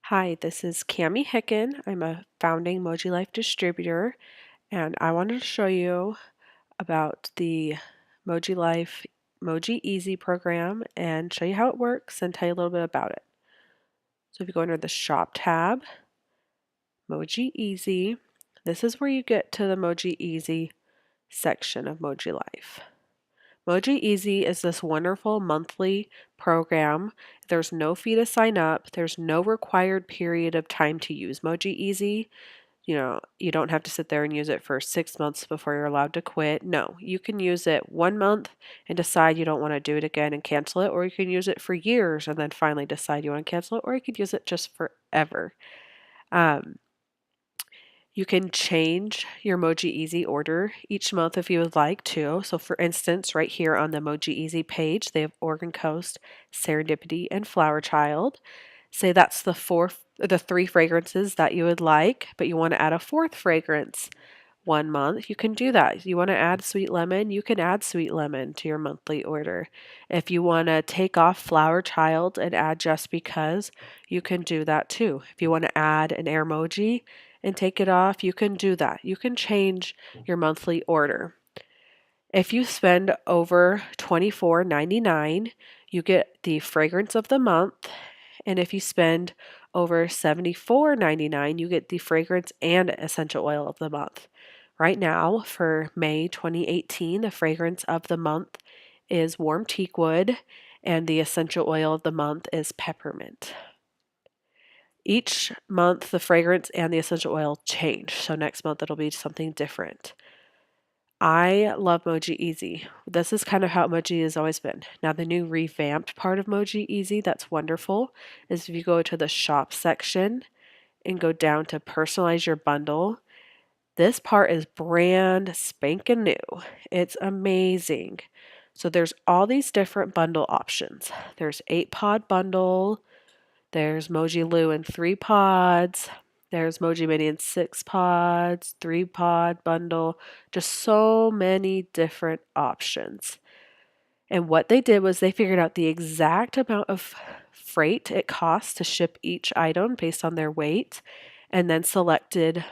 Hi, this is Cami Hicken. I'm a founding MojiLife distributor, and I wanted to show you about the MojiLife MojiEZ program and show you how it works and tell you a little bit about it. So if you go under the Shop tab, MojiEZ, this is where you get to the MojiEZ section of MojiLife. MojiEZ is this wonderful monthly program. There's no fee to sign up. There's no required period of time to use MojiEZ. You don't have to sit there and use it for 6 months before you're allowed to quit. No, you can use it 1 month and decide you don't want to do it again and cancel it, or you can use it for years and then finally decide you want to cancel it, or you could use it just forever. Um, you can change your MojiEZ order each month if you would like to. So for instance, right here on the MojiEZ page, they have Oregon Coast, Serendipity, and Flower Child. Say that's the three fragrances that you would like, but you want to add a fourth fragrance 1 month, you can do that. You want to add sweet lemon, you can add sweet lemon to your monthly order. If you want to take off Flower Child and add Just Because, you can do that too. If you want to add an air emoji and take it off, you can do that. You can change your monthly order. If you spend over $24.99, you get the fragrance of the month. And if you spend over $74.99, you get the fragrance and essential oil of the month. Right now, for May 2018, the fragrance of the month is warm teakwood, and the essential oil of the month is peppermint. Each month, the fragrance and the essential oil change. So next month, it'll be something different. I love MojiEZ. This is kind of how Moji has always been. Now, the new revamped part of MojiEZ that's wonderful is if you go to the shop section and go down to personalize your bundle. This part is brand spanking new. It's amazing. So there's all these different bundle options. There's 8-pod bundle, there's MojiLu in 3 pods, there's Moji Mini in 6 pods, 3-pod bundle, just so many different options. And what they did was they figured out the exact amount of freight it costs to ship each item based on their weight, and then selected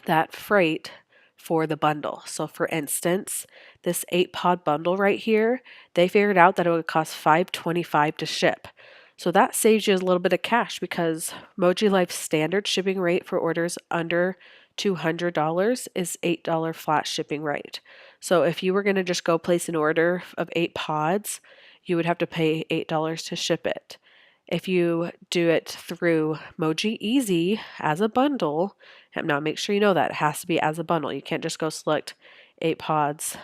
that freight for the bundle. So for instance, this 8-pod bundle right here, they figured out that it would cost $5.25 to ship. So that saves you a little bit of cash because MojiLife's standard shipping rate for orders under $200 is $8 flat shipping rate. So if you were going to just go place an order of 8 pods, you would have to pay $8 to ship it. If you do it through MojiEZ as a bundle, now make sure you know that it has to be as a bundle. You can't just go select 8 pods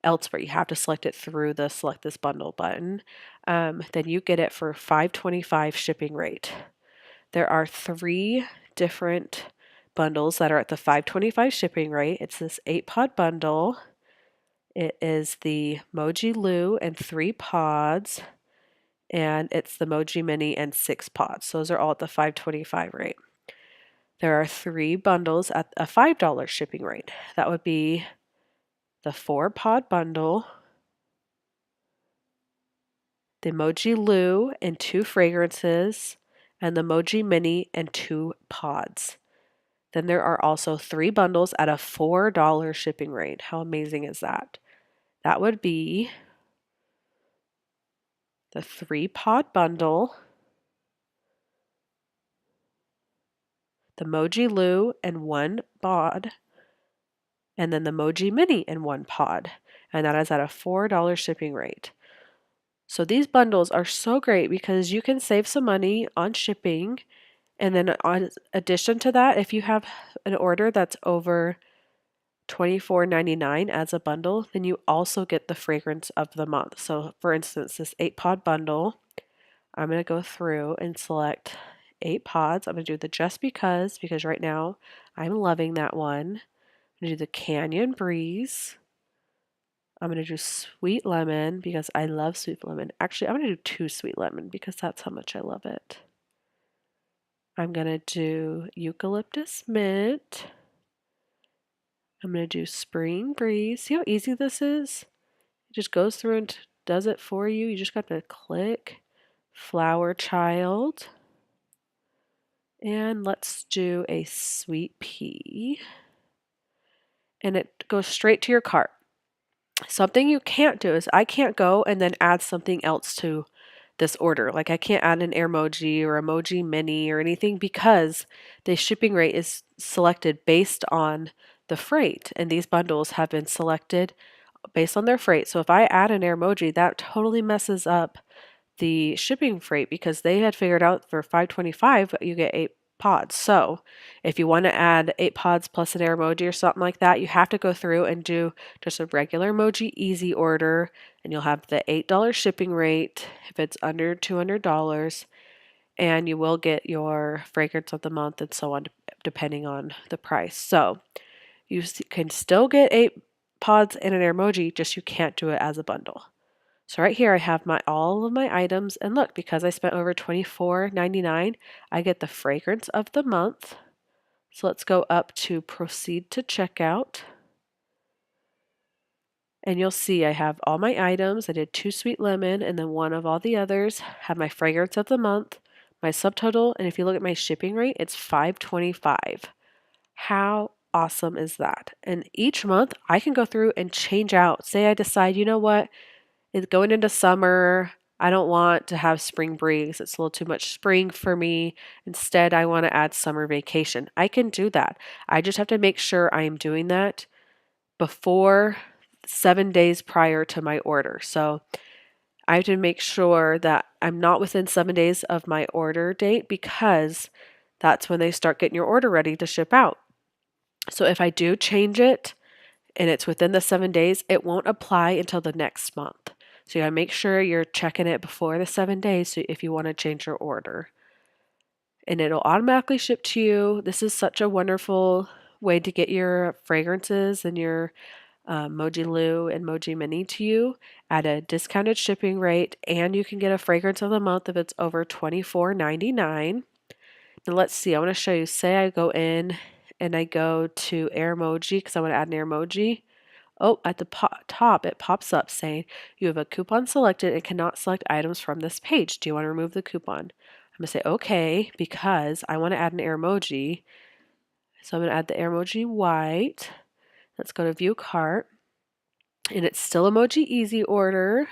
elsewhere. You have to select it through the select this bundle button. Then you get it for $5.25 shipping rate. There are 3 different bundles that are at the $5.25 shipping rate. It's this 8-pod bundle. It is the MojiLu and 3 pods, and it's the Moji Mini and 6 pods. Those are all at the $5.25 rate. There are 3 bundles at a $5 shipping rate. That would be the 4-pod bundle, the MojiLu and 2 fragrances, and the Moji Mini and 2 pods. Then there are also 3 bundles at a $4 shipping rate. How amazing is that? That would be the 3-pod bundle, the MojiLu and 1 pod, and then the Moji Mini in 1 pod. And that is at a $4 shipping rate. So these bundles are so great because you can save some money on shipping. And then in addition to that, if you have an order that's over $24.99 as a bundle, then you also get the fragrance of the month. So for instance, this 8-pod bundle, I'm going to go through and select 8 pods. I'm going to do the Just because right now I'm loving that one. I'm going to do the Canyon Breeze. I'm going to do sweet lemon because I love sweet lemon. Actually, I'm going to do 2 sweet lemon because that's how much I love it. I'm going to do eucalyptus mint. I'm going to do spring breeze. See how easy this is? It just goes through and does it for you. You just got to click. Flower child. And let's do a sweet pea. And it goes straight to your cart. Something you can't do is I can't go and then add something else to this order. Like I can't add an Airmoji or Emoji Mini or anything because the shipping rate is selected based on the freight. And these bundles have been selected based on their freight. So if I add an Airmoji, that totally messes up the shipping freight because they had figured out for $5.25 you get 8 pods. So if you want to add 8 pods plus an Airmoji or something like that, you have to go through and do just a regular MojiEZ order, and you'll have the $8 shipping rate if it's under $200, and you will get your fragrance of the month and so on, depending on the price. So you can still get 8 pods and an Airmoji, just you can't do it as a bundle. So right here I have all of my items, and look, because I spent over $24.99, I get the fragrance of the month. So let's go up to proceed to checkout. And you'll see I have all my items. I did 2 sweet lemon, and then one of all the others. Have my fragrance of the month, my subtotal, and if you look at my shipping rate, it's $5.25. How awesome is that? And each month I can go through and change out. Say I decide, you know what? It's going into summer. I don't want to have spring breeze. It's a little too much spring for me. Instead, I want to add summer vacation. I can do that. I just have to make sure I am doing that before 7 days prior to my order. So I have to make sure that I'm not within 7 days of my order date because that's when they start getting your order ready to ship out. So if I do change it, and it's within the 7 days, it won't apply until the next month. So you gotta make sure you're checking it before the 7 days so if you want to change your order. And it'll automatically ship to you. This is such a wonderful way to get your fragrances and your MojiLife and Moji Mini to you at a discounted shipping rate, and you can get a fragrance of the month if it's over $24.99. Now let's see, I want to show you. Say I go in and I go to Airmoji because I want to add an Airmoji. Oh, at the top, it pops up saying you have a coupon selected and cannot select items from this page. Do you want to remove the coupon? I'm going to say okay because I want to add an Airmoji. So I'm going to add the Airmoji white. Let's go to view cart. And it's still a MojiEZ order,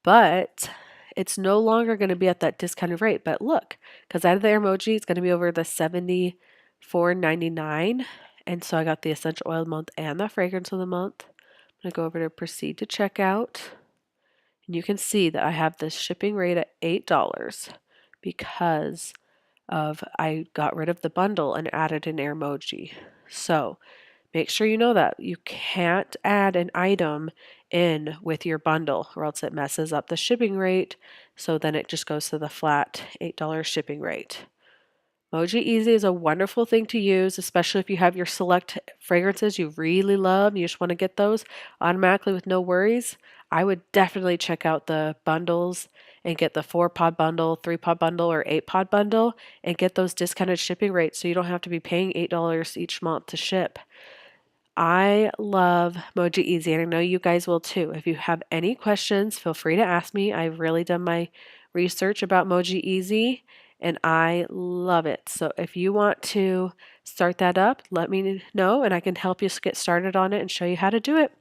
but it's no longer going to be at that discounted rate. But look, because out of the Airmoji, it's going to be over the $74.99. And so I got the essential oil of the month and the fragrance of the month. I'm going to go over to proceed to checkout. And you can see that I have this shipping rate at $8 because of I got rid of the bundle and added an Airmoji. So make sure you know that you can't add an item in with your bundle or else it messes up the shipping rate. So then it just goes to the flat $8 shipping rate. MojiEZ is a wonderful thing to use, especially if you have your select fragrances you really love and you just want to get those automatically with no worries. I would definitely check out the bundles and get the 4-pod bundle, 3-pod bundle, or 8-pod bundle and get those discounted shipping rates so you don't have to be paying $8 each month to ship. I love MojiEZ, and I know you guys will too. If you have any questions, feel free to ask me. I've really done my research about MojiEZ, and I love it. So if you want to start that up, let me know, and I can help you get started on it and show you how to do it.